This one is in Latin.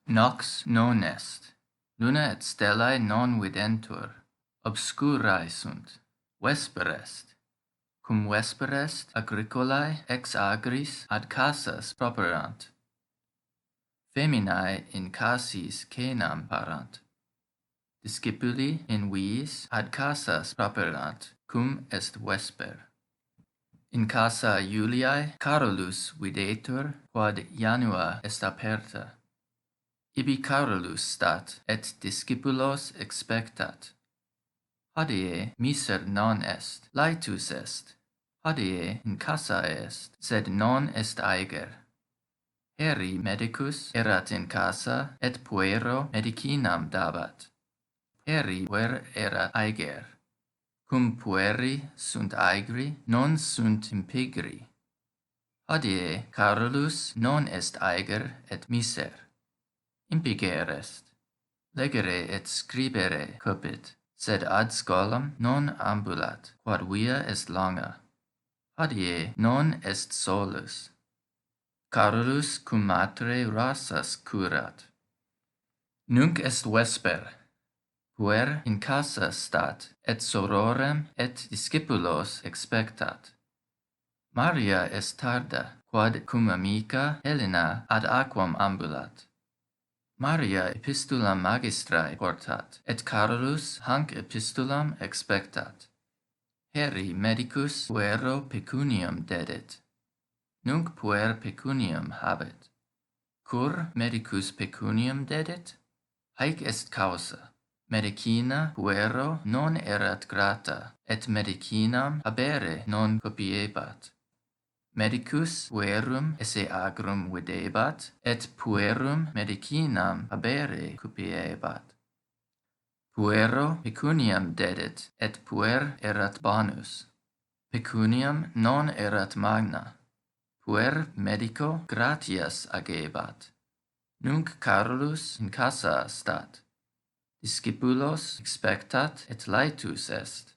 Nox non est, luna et stellae non videntur, obscurae sunt, vesper est. Cum vesper est, agricolae ex agris ad casas properant. Feminae in casis caenam parant. Discipuli in viis ad casas properant, cum est vesper. In casa Iuliae Carolus videtur, quod janua est aperta. Ibi Carolus stat, et discipulos expectat. Hodie miser non est, laetus est. Hodie in casa est, sed non est aeger. Heri medicus erat in casa, et puero medicinam dabat. Heri puer erat aeger. Cum pueri sunt aegri, non sunt impigri. Hodie Carolus non est aeger et miser. Impiger est. Legere et scribere cupit, sed ad scholam non ambulat, quod via est longa. Hodie non est solus. Carolus cum matre rasas curat. Nunc est vesper. Puer in casa stat, et sororem et discipulos expectat. Maria est tarda, quod cum amica Helena ad aquam ambulat. Maria epistulam magistrae portat, et Carolus hanc epistulam expectat. Heri medicus puero pecunium dedit. Nunc puer pecunium habet. Cur medicus pecunium dedit? Haec est causa. Medicina puero non erat grata, et medicinam habere non copiebat. Medicus puerum esse agrum videbat, et puerum medicinam habere copiebat. Puero pecuniam dedit, et puer erat bonus. Pecuniam non erat magna. Puer medico gratias agebat. Nunc Carolus in casa stat. Discipulos expectat et laetus est.